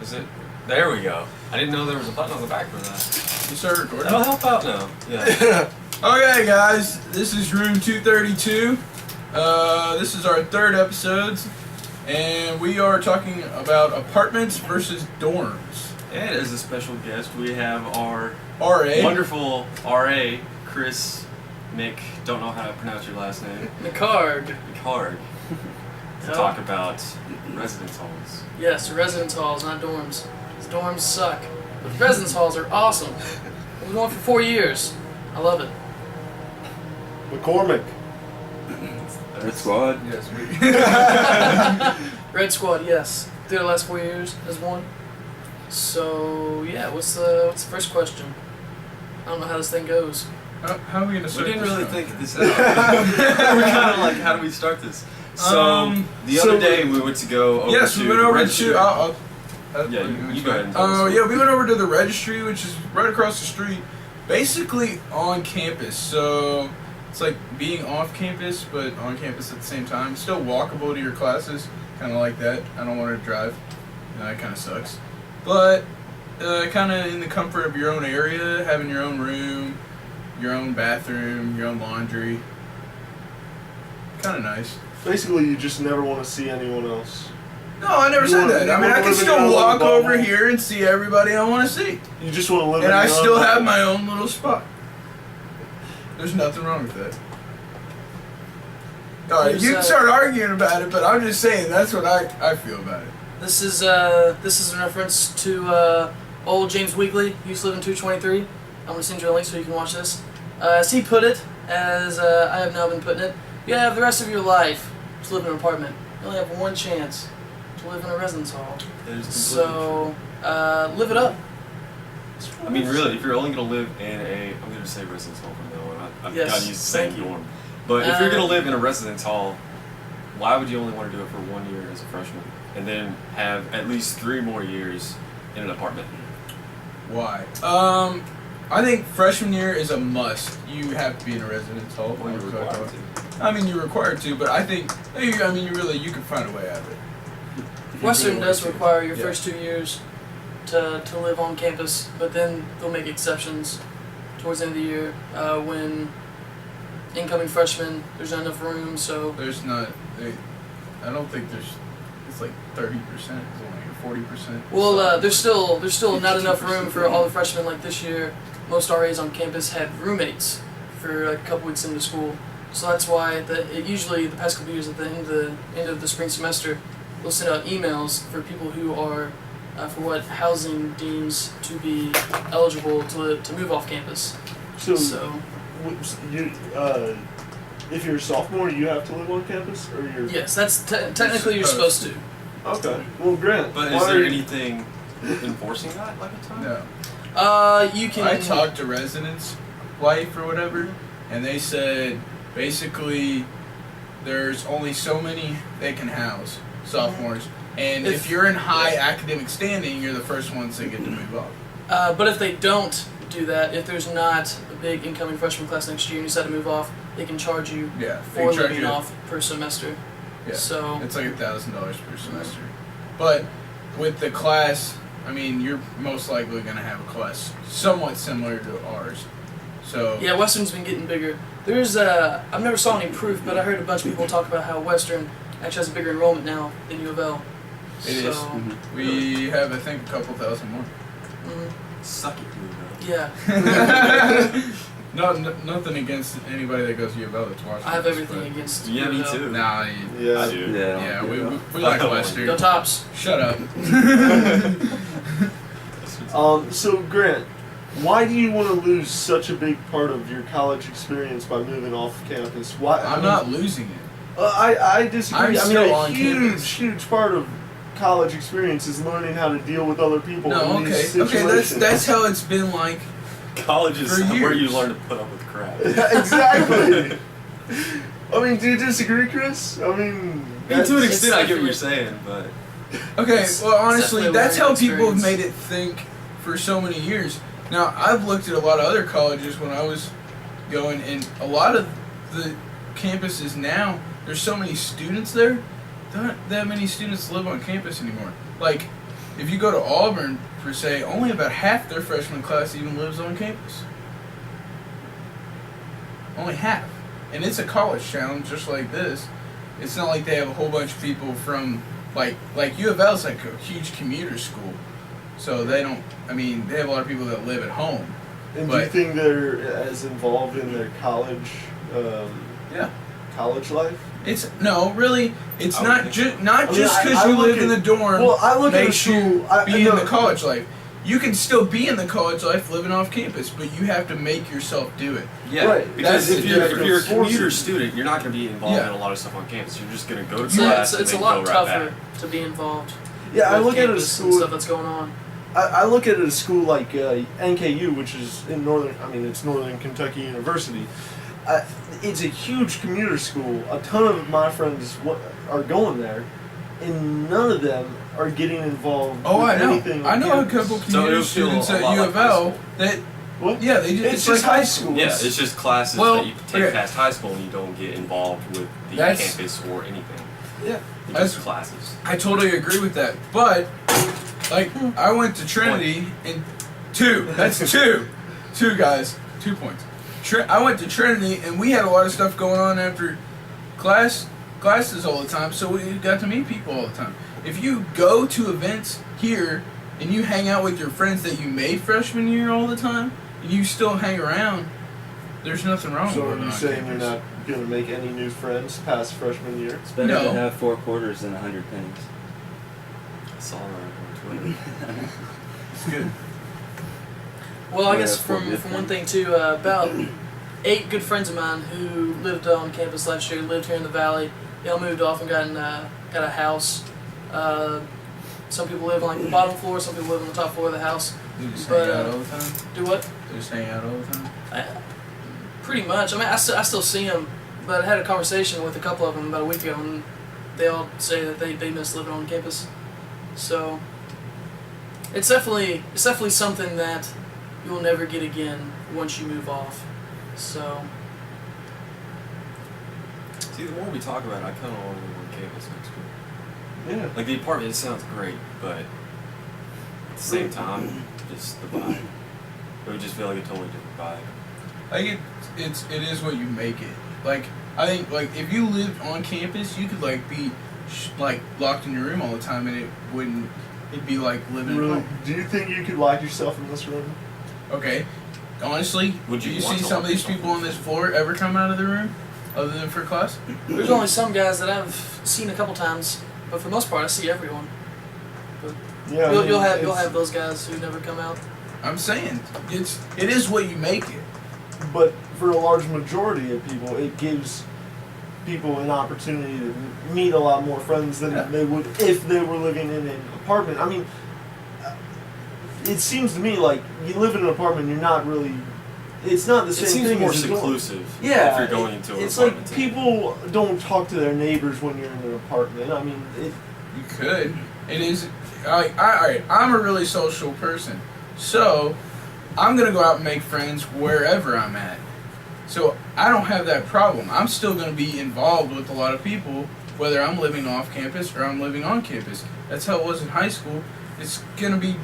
Is it? There we go. I didn't know there was a button on the back for that. You start recording? That'll help out now. Yeah. Okay, guys, this is room 232. This is our third episode, and we are talking about apartments versus dorms. And as a special guest, we have our RA. wonderful RA, Chris Mick. Don't know how to pronounce your last name. McCard. McHard. To Yeah. talk about residence halls. Yes, residence halls, not dorms. 'Cause dorms suck. But residence halls are awesome. I've been going for 4 years. I love it. McCormick. Red Squad. Yes, we. Red Squad, yes. Did the last 4 years as one. So yeah, what's the first question? I don't know how this thing goes. How are we gonna We start? didn't this really out? think this out. We're kind of like, how do we start this? So the other day we went to go over Yes, to we went the over registry. to. Yeah, you go ahead and tell Oh us. yeah, we went over to the registry, which is right across the street, basically on campus. So it's like being off campus, but on campus at the same time. Still walkable to your classes, kind of like that. I don't want to drive. That kind of sucks. But kind of in the comfort of your own area, having your own room, your own bathroom, your own laundry. Kind of nice. Basically, you just never want to see anyone else. No, I never You said wanna- that. I you mean, wanna I can live in still your own walk bubble. over here and see everybody I want to see. You just want to live in And I your own still have bubble. my own little spot. There's nothing wrong with that. Alright, There's, you can start arguing about it, but I'm just saying that's what I feel about it. This is in reference to old James Weekly. He used to live in 223. I'm gonna send you a link so you can watch this. As he put it, as I have now been putting it, you have the rest of your life to live in an apartment. You only have one chance to live in a residence hall. That is completely So live it up. true. I mean, really, if you're only going to live in I'm going to say residence hall from now on. I've Yes, gotten used to saying thank you. dorm. But if you're going Uh, to live in a residence hall, why would you only want to do it for 1 year as a freshman and then have at least 3 more years in an apartment? Why? I think freshman year is a must. You have to be in a residence hall. Well, you're required to. I mean, you're required to, but I think, you can find a way out of it. If you Western really does want to. require your Yeah. first 2 years to live on campus, but then they'll make exceptions towards the end of the year when incoming freshmen, there's not enough room, so There's not. I don't think there's. It's like 30%, or 40%. well, there's still not enough room for all the freshmen. Like this year, most RAs on campus had roommates for like a couple weeks into school, so that's why usually the past couple years at the end of the spring semester, we'll send out emails for people who are for what housing deems to be eligible to move off campus. So, So you, if you're a sophomore, you have to live on campus, or you're. yes, that's technically you're supposed to. Okay. Well, Grant. But why is are there you- anything enforcing that like a time? No. You can. I talked to residents' wife or whatever, and they said basically there's only so many they can house sophomores, and if you're in high academic standing, you're the first ones that get to move up. But if they don't do that, if there's not a big incoming freshman class next year and you decide to move off, they can charge you Yeah, they for charge living you- off per semester. Yeah, So it's like $1,000 per semester. But with the class, I mean, you're most likely going to have a class somewhat similar to ours. So yeah, Western's been getting bigger. There's I've never saw any proof, but I heard a bunch of people talk about how Western actually has a bigger enrollment now than U of L. It is. We have, I think, a couple thousand more. Mhm. Suck it, dude. Yeah, Nothing against anybody that goes to U of L that's watching. I have this, everything but- against Yeah, U me of L. too. Nah, Yeah. I do. yeah, we like Western. Go Tops. Shut up. So Grant, why do you want to lose such a big part of your college experience by moving off campus? Why? I'm not losing it. I disagree. I'm I mean, still a on campus. huge part of college experience is learning how to deal with other people No, in okay, these okay. situations. That's how it's been like. College is For where you years. learn to put up with crap. Exactly. I mean, do you disagree, Chris? I mean, I mean, to an It's extent, I get what definitely- you're saying, but Okay, It's well, honestly, definitely a that's how learning people have experience. made it think for so many years. Now, I've looked at a lot of other colleges when I was going, and a lot of the campuses now, there's so many students there. There aren't that many students live on campus anymore. Like, if you go to Auburn, per se, only about half their freshman class even lives on campus. Only half. And it's a college town just like this. It's not like they have a whole bunch of people from, like U of L is like a huge commuter school. So they don't, I mean, they have a lot of people that live at home. And do you But- think they're as involved in their college, Yeah. college life? It's, no, really, it's I would not think just so. not I mean, just because I you look live in the at- dorm Well, I look at a makes you school. I be in know- the college life. You can still be in the college life living off campus, but you have to make yourself do it. Yeah, Right. because That's if the you're, difference. if you're a Force commuter it. student, you're not going to be involved Yeah. in a lot of stuff on campus. You're just going to go to So class it's a and lot then go tougher right back. to be involved. Yeah, I with look at it campus as and school. stuff that's going on. I look at it as a school like NKU, which is in northern. I mean, it's Northern Kentucky University. It's a huge commuter school. A ton of my friends are going there, and none of them are getting involved. Oh, with I know. anything I on know a campus. couple So commuter it'll feel students a at lot U like of high L school. that, What? yeah, they just, It's like just high high school. school. Yeah, it's just classes Well, that you take okay. past high school and you don't get involved with the That's- campus or anything. Yeah. It's That's- just classes. I totally agree with that. But, like, I went to Trinity and that's two guys, 2 points. I went to Trinity and we had a lot of stuff going on after classes all the time, so we got to meet people all the time. If you go to events here and you hang out with your friends that you made freshman year all the time, and you still hang around, there's nothing wrong So with are living you on saying campus. you're not gonna make any new friends past freshman year? It's better No. to have 4 quarters than 100 pennies. I saw that on Twitter. It's good. Well, I Yeah, guess for from good one thing too, about 8 good friends of mine who lived on campus last year, lived here in the valley. They all moved off and got a house. Some people live on like the bottom floor, some people live on the top floor of the house. They just But, hang out all the time. Do what? They just hang out all the time. Pretty much. I mean, I still see them, but I had a conversation with a couple of them about a week ago, and they all say that they miss living on campus. So it's definitely something that you'll never get again once you move off. So See, the more we talk about it, I kind of want to live on campus next year. Yeah. Like the apartment, it sounds great, but at the same time, just the vibe. It would just feel like a totally different vibe. I think it is what you make it. Like, I think, like, if you lived on campus, you could, like, be, like, locked in your room all the time and it'd be like living at Really? home. Do you think you could lock yourself in this room? Okay. Honestly, Would do you you want see to some of lock these yourself people on this floor ever come out of the room? Other than for class? there's only some guys that I've seen a couple times, but for the most part, I see everyone. Yeah. I You'll mean, have it's- those guys who never come out. I'm saying, it is what you make it. But for a large majority of people, it gives people an opportunity to meet a lot more friends than Yeah. they would if they were living in an apartment. I mean, it seems to me like you live in an apartment, you're not really. It's not the It same seems thing more as a dorm. seclusive Yeah, if you're going into an it's like apartment. people don't talk to their neighbors when you're in an apartment. I mean, You could. It is. Alright, I'm a really social person. So, I'm going to go out and make friends wherever I'm at. So, I don't have that problem. I'm still going to be involved with a lot of people, whether I'm living off campus or I'm living on campus. That's how it was in high school. It's going to be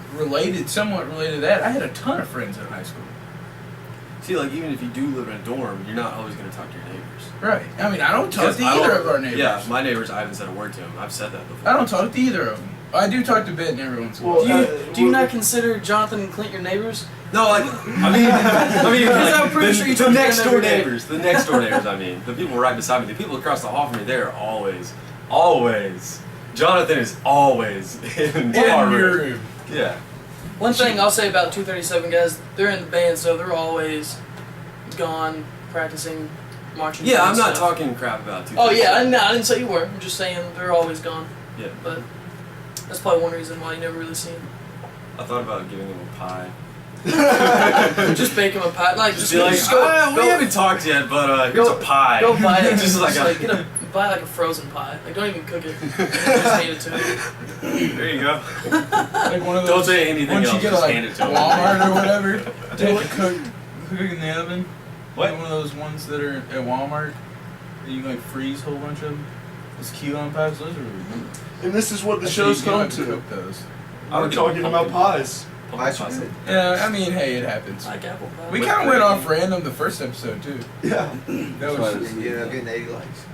somewhat related to that. I had a ton of friends in high school. See, like even if you do live in a dorm, you're not always going to talk to your neighbors. Right. I mean, I don't talk Because to I either don't- of our neighbors. Yeah, my neighbors, I haven't said a word to them. I've said that before. I don't talk to either of them. I do talk to Ben every once in a Well, while. Do you not consider Jonathan and Clint your neighbors? No, like I mean, Because I'm pretty the, sure you the talk to them next door every day. neighbors, the next door neighbors. I mean, the people right beside me, the people across the hall from me, they're always. Jonathan is always in In our your room. room. Yeah. One thing I'll say about 237 guys, they're in the band, so they're always gone practicing marching. Yeah, band I'm not stuff. talking crap about Oh yeah, I didn't say you were. I'm just saying they're always gone. Yeah. But that's probably one reason why you never really see them. I thought about giving them a pie. Just bake them a pie, like Just just, be like, just go, we go, haven't talked yet, but here's Go- a pie. go buy it. Just like like buy like a frozen pie. Like don't even cook it. Just hand it to them. there you go. Like one of those. Don't say anything Once else. you get just like hand it to 'em. Walmart or whatever, they cook in the oven. What? Like one of those ones that are at Walmart that you can like freeze a whole bunch of them. Those key lime pies, those are really good. and this is what the Actually, show's you don't come have to to. cook those. I We're would do talking about pumpkin- pies. pumpkin Pies pie are good. Yeah, I mean, hey, it happens. I like apple pie. We With kind of went off cream. random the first episode too. Yeah. That why was And you know, getting 80 likes.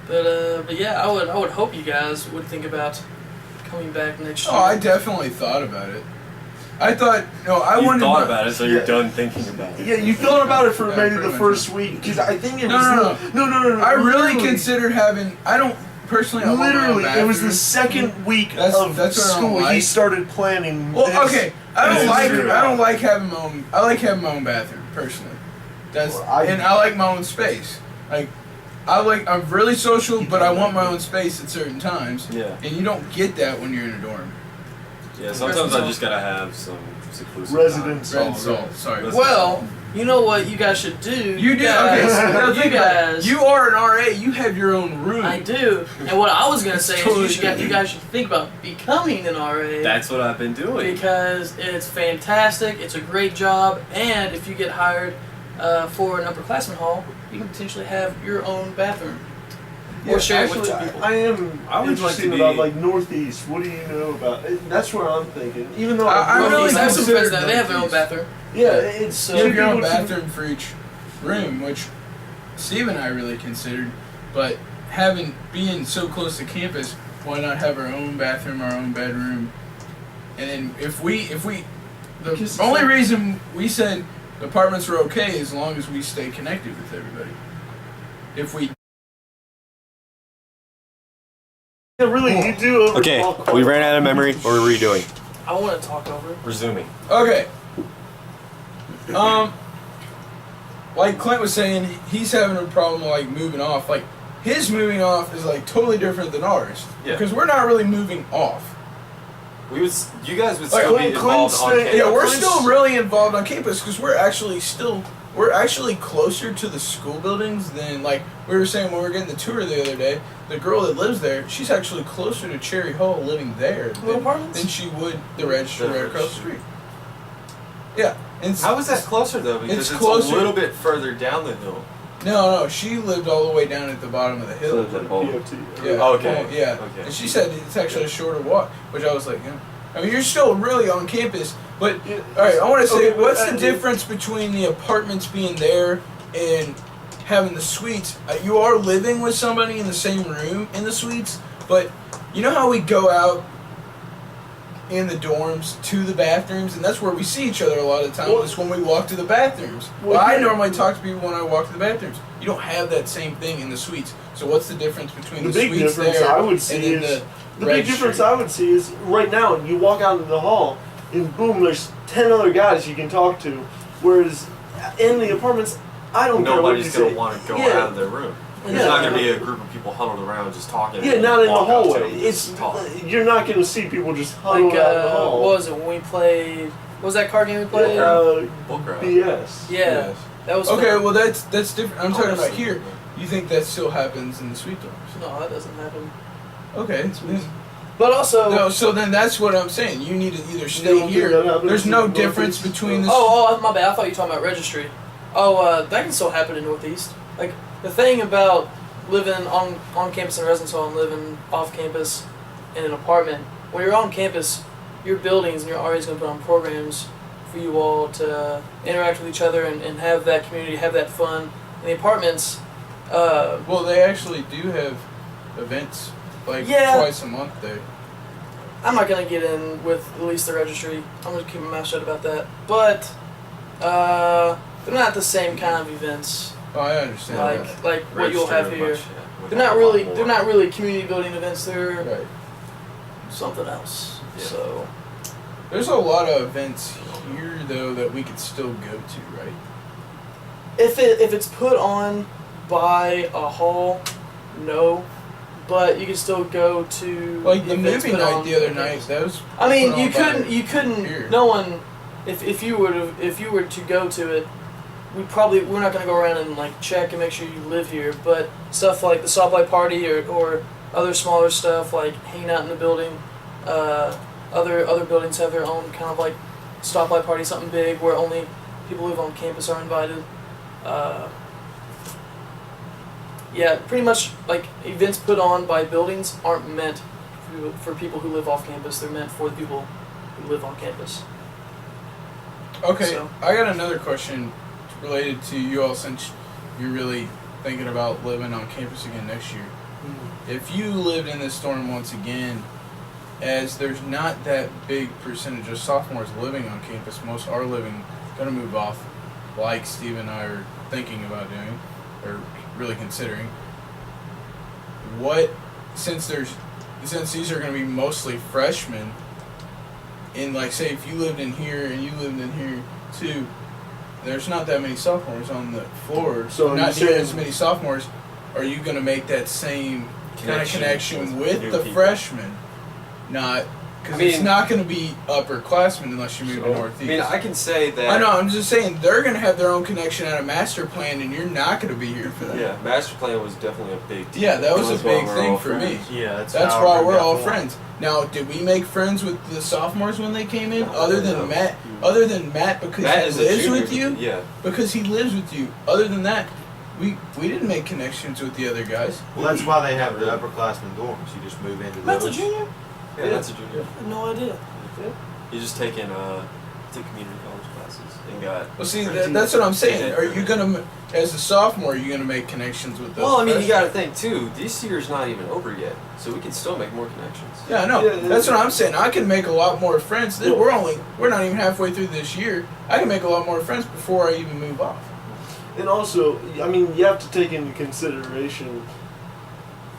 But yeah, I would hope you guys would think about coming back next year. Oh, I definitely thought about it. I thought I You wanted. thought to- about it, so you're Yeah. done thinking about it. Yeah, you thought about it for Yeah, maybe pretty the much. first week because I think it No, was no. I really literally- considered having. I don't personally. I want my own Literally, it was the bathroom. second week That's of what I don't school. He like. started planning. Well, this. okay. I this don't like. year. I don't like having my own. I like having my own bathroom personally. That's Well, and I like my own space. Like, I'm really social, but I want my own space at certain times. Yeah. And you don't get that when you're in a dorm. Yeah, sometimes I just gotta have some seclusive Residence Red hall. salt. Sorry. Residence Well, you know what you guys should do. You do. guys, Okay. So now you think about it. guys. You are an RA. You have your own room. I do. And what I was gonna say Totally is you guys should think about becoming an RA. That's what I've been doing. Because it's fantastic, it's a great job, and if you get hired for an upperclassman hall, you can potentially have your own bathroom. Yeah, Or share it with actually, two people. I am I would like interested to be- about like Northeast. What do you know about? That's where I'm thinking. Even though I Northeast, really I have some considered friends that they have their own Northeast. bathroom. yeah, it's So You have your own people can- bathroom for each room, which Steve and I really considered. But being so close to campus, why not have our own bathroom, our own bedroom? And then if we, the Because it's only like- reason we said apartments were okay as long as we stay connected with everybody. If we Yeah, really, you do. Okay, overtalk we ran out of memory. What are we redoing? I want to talk over. Resuming. Okay. Like Clint was saying, he's having a problem like moving off. Like his moving off is like totally different than ours. Yeah. Because we're not really moving off. You guys would Like, still be Clint involved on stay- campus. Yeah, we're Clint's- still really involved on campus because we're actually closer to the school buildings than like we were saying when we were getting the tour the other day. The girl that lives there, she's actually closer to Cherry Hall living there Little apartments? than she would the registry The right across the registry. street. Yeah. And How is that closer though? Because It's it's, closer. a little bit further down the hill. No, she lived all the way down at the bottom of the So hill. it's at home. POT. Yeah. Oh, okay. well, yeah. Okay. And she said it's actually a shorter walk, which I was like, yeah. I mean, you're still really on campus, but Yeah. all right. I want to say, Okay, but what's I the do- difference between the apartments being there and having the suites? You are living with somebody in the same room in the suites, but you know how we go out in the dorms to the bathrooms, and that's where we see each other a lot of the time. Well- is when we walk to the bathrooms. Well, I yeah. normally talk to people when I walk to the bathrooms. You don't have that same thing in the suites. So what's the difference between The the, big suites difference there I would see and then is the the big registry? difference I would see is right now you walk out into the hall and boom, there's 10 other guys you can talk to, whereas in the apartments I don't care what you Nobody's say. gonna want to go Yeah. out of their room. Yeah. There's not gonna be a group of people huddled around just talking. Yeah, and not in the walk out to hallway. them and It's just talk. you're not going to see people just huddled Like, out in the hall. what was it when we played? What was that card game we played? Book route. BS. Yeah, Yes. that was Okay, fun. well that's different. I'm talking about Honestly. here. You think that still happens in the suite dorms? No, that doesn't happen. Okay. But also, No, so then that's what I'm saying. You need to either don't stay think here. that happens There's in no the difference Northeast? between the. my bad. I thought you were talking about registry. That can still happen in Northeast. Like the thing about living on campus in a residence hall and living off campus in an apartment. When you're on campus, your buildings and your RA is going to put on programs for you all to interact with each other and have that community, have that fun. In the apartments, Well, they actually do have events like Yeah. twice a month there. I'm not gonna get in with at least the registry. I'm gonna keep my mouth shut about that. But they're not the same kind of events Oh, I understand that. like what you'll Register have much, here. yeah. They're not really community building events. They're Right. something else. Yeah. So There's a lot of events here though that we could still go to, right? if it's put on by a hall, no. But you can still go to Like the events movie put night on the other by night. campus. That was. I mean, put on by you couldn't. here. No one, if you were to go to it, we're not gonna go around and like check and make sure you live here. But stuff like the stoplight party or other smaller stuff like hanging out in the building, other buildings have their own kind of like stoplight party, something big where only people who live on campus are invited. Yeah, pretty much like events put on by buildings aren't meant for people who live off campus. They're meant for the people who live on campus. Okay, So- I got another question related to you all since you're really thinking about living on campus again next year. If you lived in this dorm once again, as there's not that big percentage of sophomores living on campus, most are gonna move off, like Steve and I are thinking about doing, or really considering. Since these are gonna be mostly freshmen, and like say if you lived in here and you lived in here too, there's not that many sophomores on the floor. So not you're near saying- as many sophomores. Are you gonna make that same kind of connection with new the people. freshmen? Not because I it's mean- not gonna be upperclassmen unless you move to I Northeast. mean, I can say that. I know. I'm just saying they're gonna have their own connection at a master plan, and you're not gonna be here for that. Yeah, master plan was definitely a big deal. Yeah, that was a That's why big we're thing all for me. friends. Yeah, That's how why we we're got all formed. friends. Now, did we make friends with the sophomores when they came in? No, Other than no. Matt, because Matt he is a lives junior with you. Yeah. Because he lives with you. Other than that, we didn't make connections with the other guys. Well, that's why they have the upperclassmen dorms. You just move into Matt's a those. junior? Yeah, that's a junior. I had no idea. He's just taking took community college classes and got. Well, see, that's what I'm saying. Are you gonna, as a sophomore, are you gonna make connections with those? Well, I mean, you freshmen? got to think too. This year's not even over yet, so we can still make more connections. Yeah, I know. Yeah, That's what I'm saying. I can make a lot more friends. We're not even halfway through this year. I can make a lot more friends before I even move off. And also, I mean, you have to take into consideration,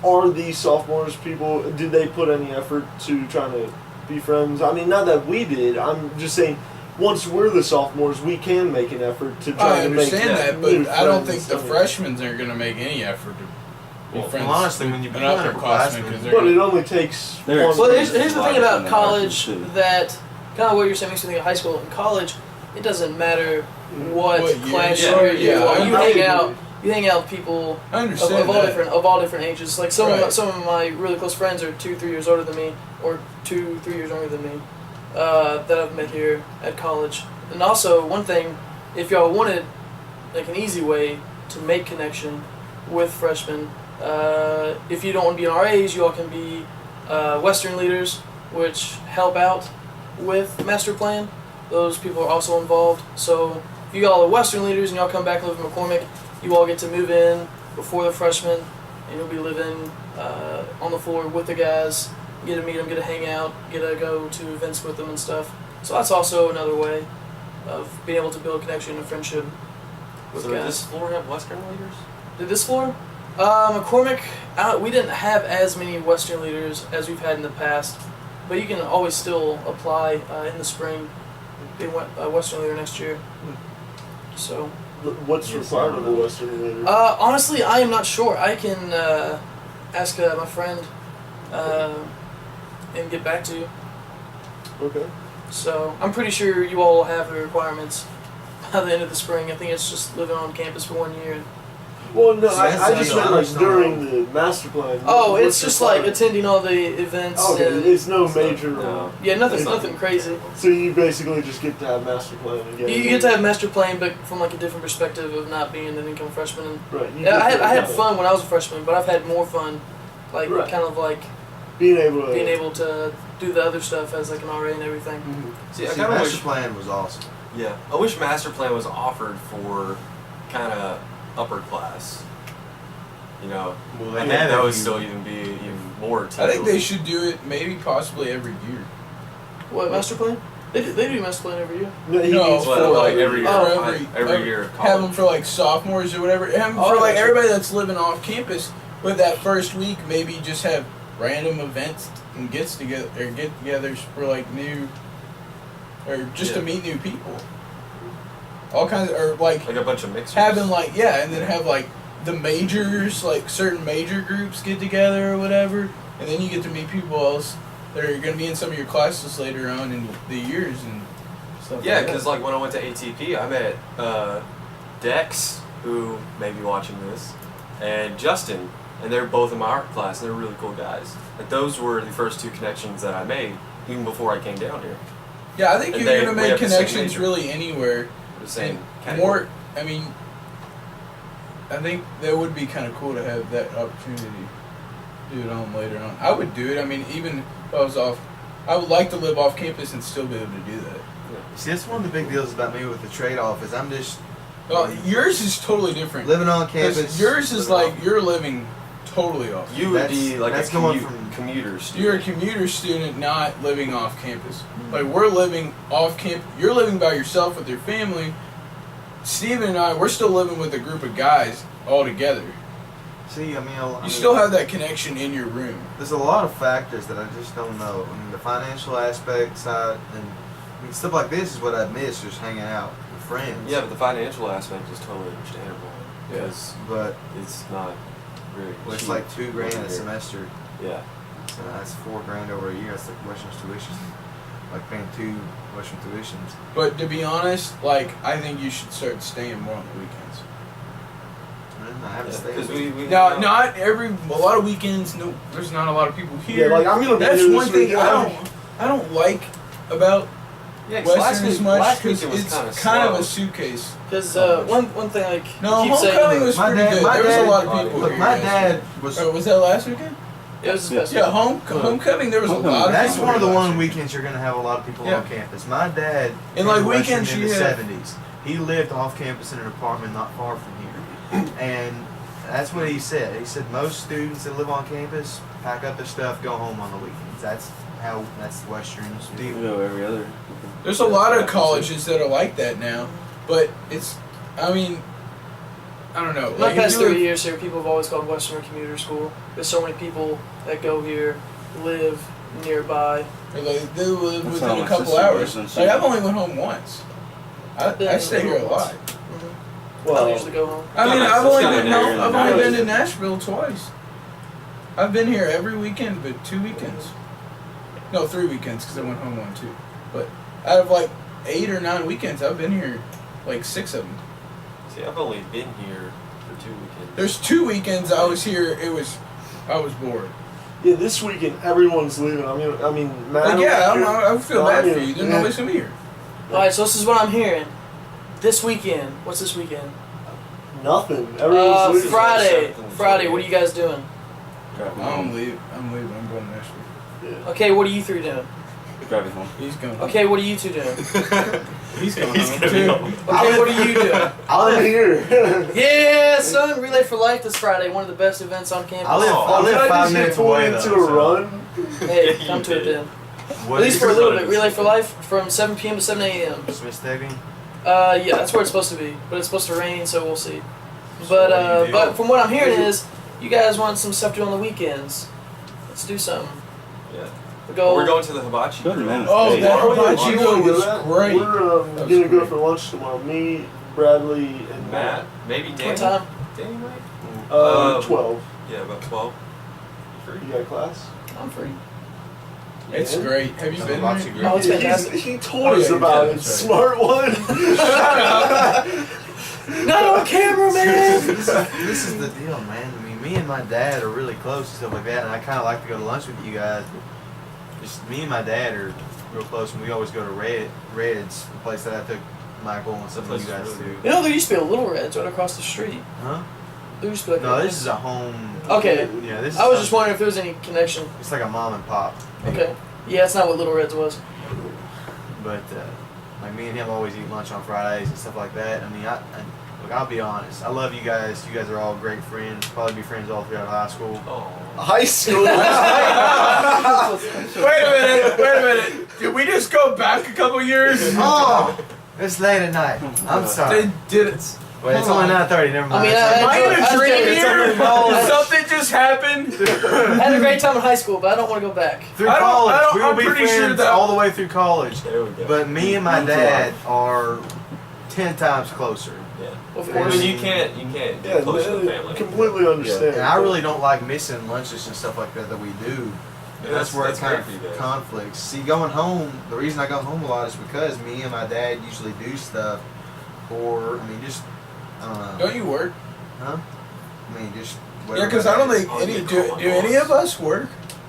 are these sophomores people, did they put any effort to trying to be friends? I mean, not that we did. I'm just saying, once we're the sophomores, we can make an effort to try I to make understand that, new but I don't think friends. the I mean, freshmen are going to make any effort to be Well, friends. honestly, when you an become an upperclassman, upperclassman, because But they're it only takes They're one. Well, exposed here's the thing to about life college and too. that kind of what you're saying makes me think of high school. In college, it doesn't matter what What year? class Yeah, year you yeah, are. I You agree. hang out. You hang out with people I of understand all that. different ages. Like Right. some of my really close friends are 2-3 years older than me, or 2-3 years younger than me, that I've met here at college. And also one thing, if y'all wanted like an easy way to make connection with freshmen, if you don't want to be an RAs, you all can be Western leaders, which help out with master plan. Those people are also involved. So if you all are Western leaders and y'all come back and live in McCormick, you all get to move in before the freshmen, and you'll be living on the floor with the guys. Get to meet them, get to hang out, get to go to events with them and stuff. So that's also another way of being able to build connection and friendship with So does guys. this floor have Western leaders? Did this floor? McCormick, we didn't have as many Western leaders as we've had in the past, but you can always still apply in the spring, be a Western leader next year. So, What's required of a Western leader? honestly, I am not sure. I can ask my friend and get back to you. Okay. So, I'm pretty sure you all will have the requirements by the end of the spring. I think it's just living on campus for 1 year. Well, no, So I that's just like meant like a- during the master plan. Oh, what's it's just like required? attending all the events. Okay, and it's no major. No. yeah, nothing, it's nothing crazy. So you basically just get to have master plan again. You get to have master plan, but from like a different perspective of not being an income freshman. And Right. You yeah, get I to- had fun when I was a freshman, but I've had more fun, like Right. kind of like Being able to. being able to do the other stuff as like an RA and everything. Mhm. See, I See, kind of master wish. plan was awesome. Yeah, I wish master plan was offered for kind of upper class. You know, Well, I they think have that it would you- still even be even more. I think they too. should do it maybe possibly every year. What master plan? They do master plan every year. No, he No, means but for like every year, Oh, every year of Have them college. for like sophomores or whatever. Have them Oh, for I like gotcha. everybody that's living off campus. But that first week, maybe just have random events and get-togethers for like new, or just to Yeah. meet new people. All kinds of, or like Like a bunch of mixers. having like and then have like the majors, like certain major groups get together or whatever, and then you get to meet people else that are going to be in some of your classes later on in the years and stuff. Yeah, like because that. like when I went to ATP, I met Dex, who may be watching this, and Justin, and they're both in my art class, and they're really cool guys. Like those were the first two connections that I made even before I came down here. Yeah, I think and you're they- going to we make have the same connections major. really anywhere. The same And category. more, I mean, I think that would be kind of cool to have that opportunity. do it on later on. I would do it. I mean, even if I was off, I would like to live off campus and still be able to do that. See, that's one of the big deals about me with the trade-off is I'm just Well, yours is totally different. living on 'Cause campus. yours is living like you're living totally off. You would That's- be like that's a going from- commuter student. You're a commuter student, not living off campus. Like we're living off camp. You're living by yourself with your family. Steven and I, we're still living with a group of guys all together. See, I mean, You still have that connection in your room. There's a lot of factors that I just don't know. I mean, the financial aspect side, and I mean, stuff like this is what I miss, just hanging out with friends. Yeah, but the financial aspect is totally understandable because But it's not very. well, it's cheap like $2,000 over a here. semester. Yeah. So that's $4,000 over a year. That's like Western's tuition. Like paying 2 Western tuitions. But to be honest, like I think you should start staying more on the weekends. And I haven't stayed. Because we Now, not every. A lot of weekends. No, there's not a lot of people here. Yeah, like I'm gonna be That's here one this thing weekend. I don't like about Yeah, 'cause Western as much last week because it was it's kinda kind of slow. a suitcase. Because Oh, one thing like No, you keep homecoming saying, was My pretty dad- good. my There was a dad- lot of people Look, here. my yes. dad was. Oh, was that last weekend? it was the best. Yeah, homecoming. There was a lot of That's people one of the here last one year. weekends you're gonna have a lot of people Yeah. on campus. My dad, And, came like, to Western weekends in you the have- '70s. He lived off campus in an apartment not far from here, and that's what he said. He said most students that live on campus pack up their stuff, go home on the weekends. That's Western's You deal. go every other. There's a lot of colleges that are like that now, but it's. I mean, I don't know. My Like, if past you 3 live- years here, people have always called Western a commuter school. There's so many people that go here, live nearby. or like, they live That's within how a my couple sister hours. lives, and she- Like I've only went home once. I stay here a lot. I Well, usually go home. I mean, Yeah, I've it's only kinda been near home, the I've only night. been to Nashville twice. I've been here every weekend, but 2 weekends. No, 3 weekends because I went home on 2. But out of like 8 or 9 weekends, I've been here like 6 of them. See, I've only been here for 2 weekends. There's 2 weekends I was here. I was bored. yeah, this weekend everyone's leaving. I mean, Matt. Like, yeah, I feel bad for you. There's Yeah. nobody's gonna be here. Alright, so this is what I'm hearing. This weekend, what's this weekend? Nothing. Everyone's leaving. Friday. Friday, what are you guys doing? Driving I'm home. leaving. I'm going to Nashville. Yeah. Okay, what are you three doing? Driving home. He's going. Home. Okay, what are you two doing? He's going He's home gonna too. be home. Okay, what are you doing? I'm here. Yeah, son, Relay for Life this Friday, one of the best events on campus. I live Oh, Can I 5 just get minutes pulled away into though. a so- run? Hey, Yeah, come you to it did. then. What At least is for a it? little bit. Relay for Life from 7 p.m. to 7 a.m. Smith's tagging? Yeah, that's where it's supposed to be, but it's supposed to rain, so we'll see. So what do you do? But from what I'm hearing is, you guys want some stuff to do on the weekends. Let's do something. Yeah. We'll go. We're going to the hibachi. Go to Grill. Mammoth Oh, Hey, that Oh, yeah, hibachi you grill wanna go was to that? great. We're That was gonna go great. for lunch tomorrow. Me, Bradley, and Matt, maybe Danny. What time? Danny might. 12. Yeah, about 12. You got class? I'm free. It's Yeah. great. Have you So been hibachi there? grill. Oh, it's fantastic. He told Oh, us yeah, you about did, it. that's right. Smart one. Not on camera, man! This is the deal, man. I mean, me and my dad are really close and stuff like that, and I kind of like to go to lunch with you guys. Just me and my dad are real close, and we always go to Red's, the place that I took Michael and some of you guys to. You know, there used to be a Little Reds right across the street. Huh? There used to be like No, a- this is a home. Okay. Yeah, this is. I was just something- wondering if there was any connection. It's like a mom and pop. Okay. Yeah, it's not what Little Reds was. But like me and him always eat lunch on Fridays and stuff like that. I mean, look, I'll be honest. I love you guys. You guys are all great friends. Probably be friends all throughout high school. Oh. High school. Wait a minute. Did we just go back a couple years? Oh, it's late at night. I'm sorry. Did it? Wait, it's only 9:30. Never mind. I mean, Am I in a I- dream I- here? I- Something just happened? I had a great time in high school, but I don't want to go back. through I don't- college, I don't- we will I'm be pretty sure friends that- all the way through college. There we go. But me and my dad are 10 times closer. yeah. Of I course. mean, you can't get Yeah, close to the family. completely understand. And I really don't like missing lunches and stuff like that we do. Yeah, That's where it that's kind great for you of guys. conflicts. See, going home, the reason I go home a lot is because me and my dad usually do stuff, or I mean, just I don't know, Don't you work? huh? I mean, just Yeah, whatever. because I don't think Oh, any. you Do call my any boss. of us work?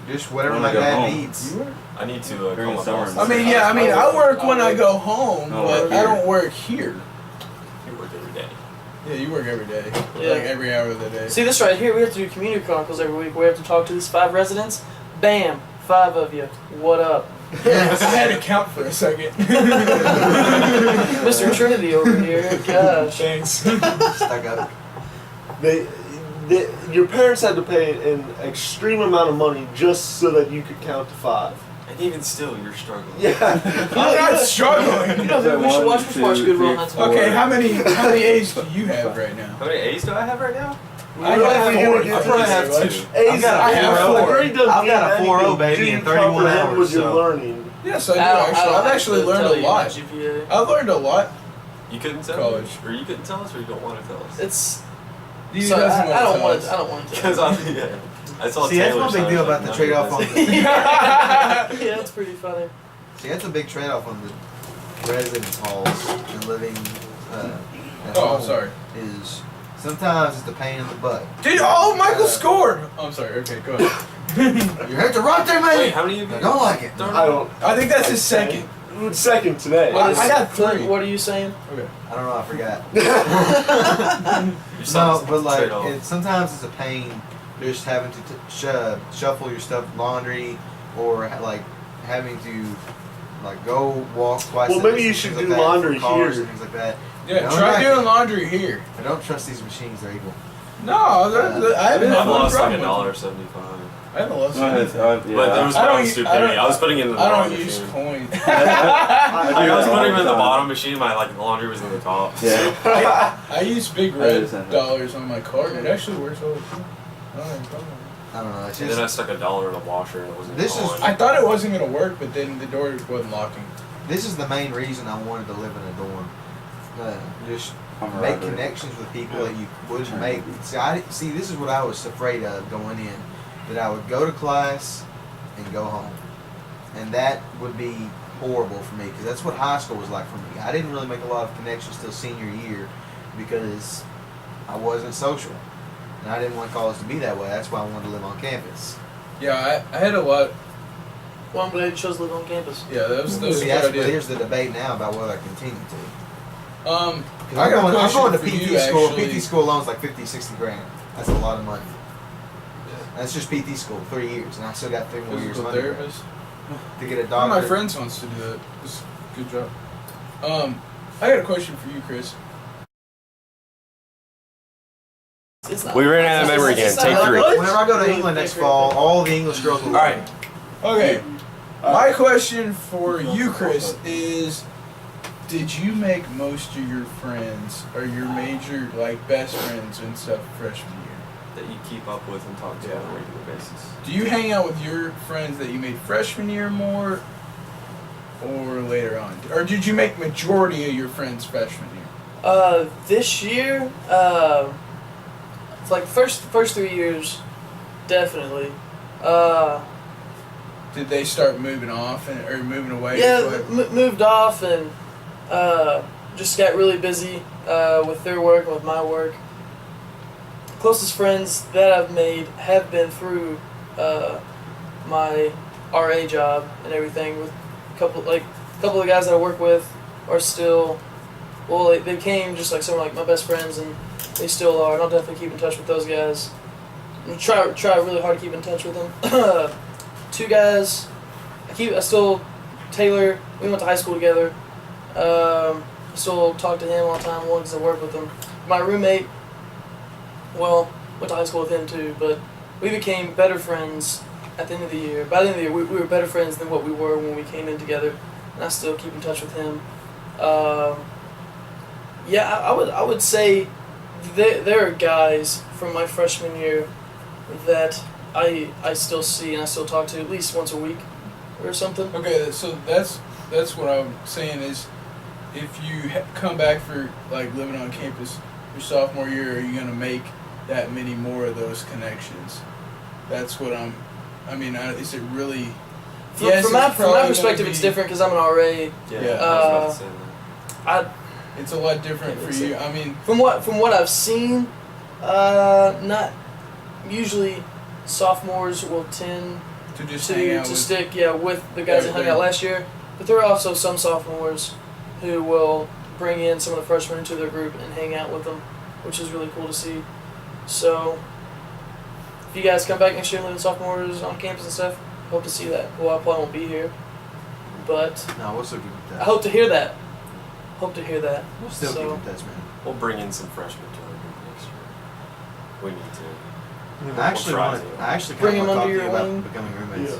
just whatever When my I go dad home. needs. work? I need to During call my the summer. boss. I mean, yeah. I work when I go home, No, but here. I don't work here. You work every day. Yeah, you work every day. Yeah. Like every hour of the day. See this right here? We have to do community chronicles every week. We have to talk to these 5 residents. Bam, 5 of you. What up, I had to count for a second. Mr. Trinity over here? Gosh. Thanks. Stuck up. Your parents had to pay an extreme amount of money just so that you could count to 5. And even still, you're struggling. Yeah. I'm not struggling. You know, maybe we should watch before Good Will Hunting. Okay, how many A's do you have right now? How many A's do I have right now? I have Really? 4. You I probably have 2. A's, got a I have 4.0. 4. Grade doesn't I've got a mean 4.0 anything baby till in you 31 comprehend hours, what you're so. learning. Yes, I do actually. I've actually learned a lot. GPA. I've learned a lot. You couldn't tell College. us? Or you couldn't tell us, or you don't want to tell us? It's He so doesn't I don't tell want us. to. I don't want to. Because I saw See, that's Taylor one big sign, deal I was about like, the no, trade-off that's on it. the. Yeah, that's pretty funny. See, that's a big trade-off on the residence halls and living at Oh, home. I'm sorry. Is sometimes it's a pain in the butt. Dude, oh, Michael scored! Oh, I'm sorry, okay, go ahead. You hate to run there, Wait, mate! how many of you? I don't like it. Don't I don't. I think that's his second. Second today. I got Clint, 3. what are you saying? Okay. I don't know, I forgot. Your No, son's but like, trade-off. sometimes it's a pain just having to shuffle your stuff, laundry, or like having to like go walk twice. Well, a maybe day, you things should like do that, for laundry cars here. and things like that. Yeah, No, try not- doing laundry here. I don't trust these machines; they're evil. No, I haven't I've had one lost like problem with them. $1.75. I haven't lost No, any. it's, But there was I my don't own use- stupidity. I was putting it in the I bottom don't use machine. coins. I was do that putting all them in the the bottom machine. My like laundry was in the top. Yeah. I use big I red understand that. dollars on my card. It actually works all the time. I don't have a problem. I don't know. It's And then I just stuck $1 in the washer and it wasn't This is- on. I thought it wasn't gonna work, but then the door wasn't locking. this is the main reason I wanted to live in a dorm. Just I'm make right there. connections with people that you wouldn't make. See, this is what I was afraid of going in. That I would go to class and go home, and that would be horrible for me because that's what high school was like for me. I didn't really make a lot of connections till senior year because I wasn't social, and I didn't want college to be that way. That's why I wanted to live on campus. Yeah, I had a lot. Well, I'm glad you chose to live on campus. Yeah, that was a See, good that's, idea. here's the debate now about whether I continue to. 'Cause I'm going, I'm going to for you, PT school. actually. PT school alone is like 50, 60 grand. That's a lot of money. That's just PT school, 3 years, and I still got 3 more years Physical of undergrad therapist. to get a One of doctorate. my friends wants to do that. It's a good job. I got a question for you, Chris. It's not. We ran out of memory again. It's not Take hard. 3. Whenever I go to England next fall, all the English girls will. All right. Okay, my question for you, Chris, is: did you make most of your friends or your major like best friends and stuff freshman year? That you keep up with and talk to on a regular basis. Do you hang out with your friends that you made freshman year more, or later on, or did you make majority of your friends freshman year? This year, it's like first 3 years, definitely. Did they start moving off or moving away? Yeah, Like- moved off and just got really busy with their work and with my work. Closest friends that I've made have been through my RA job and everything. With a couple of guys that I work with are still, well, they became just like some of like my best friends, and they still are. And I'll definitely keep in touch with those guys. And try really hard to keep in touch with them. 2 guys, I still, Taylor, we went to high school together. I still talk to him all the time, one because I work with him. My roommate, well, went to high school with him too, but we became better friends at the end of the year. By the end of the year, we were better friends than what we were when we came in together, and I still keep in touch with him. Yeah, I would say there are guys from my freshman year that I still see and I still talk to at least once a week or something. Okay, so that's what I'm saying is, if you come back for like living on campus your sophomore year, are you gonna make that many more of those connections? That's what I'm. I mean, is it really? From, Yes, from it's my probably perspective, gonna it's be- different because I'm an RA. Yeah, Yeah. I was about to say that. It's a lot different Yeah, for it's you. a- I mean, From what I've seen, not usually sophomores will tend to just hang out to with. stick with the guys that hung Everything. out last year, but there are also some sophomores who will bring in some of the freshmen into their group and hang out with them. which is really cool to see. So, if you guys come back next year and live in sophomores on campus and stuff, hope to see that. Well, I probably won't be here, but No, we'll still keep in touch. I hope to hear that. Hope to hear that. We'll still So- keep in touch, man. We'll bring in some freshmen to our group next year. We need to. I actually try want. to. I actually Bring kind him of want under to talk to you your about wing. becoming roommates.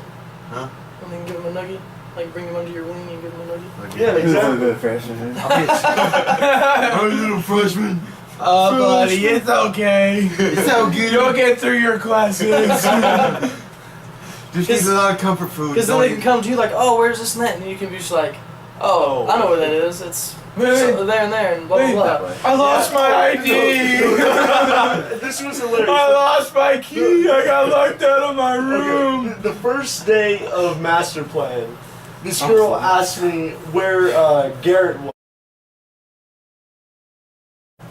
Huh? And then give him a nugget. Like, bring him under your wing and give him a nugget. Like, Yeah, exactly. Good freshman. I'm a little freshman. Oh, buddy, it's okay. It's so good. You'll get through your classes. Just eat a lot of comfort food. Because then Don't they can eat- come to you like, oh, where's this and that? And you can be just like, oh, I know where that is. It's so there and there and blah, Wait, blah, blah. I lost my ID. This was hilarious. I lost my key. I got locked out of my room. Okay, the first day of master plan, this girl asked me where Garrett was.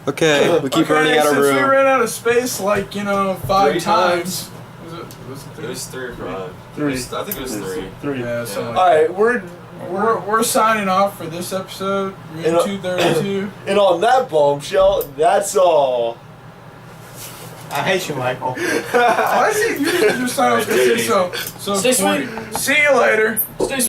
Okay, we keep Okay, running out of since we room. ran out of space, like, 5 3 times. Was it It three? was 3 or 5. Three. I think it was 3. 3. Yeah, something All like right, We're signing off for this episode. Room And, 232. and on that bombshell, that's all. I hate you, Michael. I see you're signing off. So Stay Corey, sweet. see you later. Stay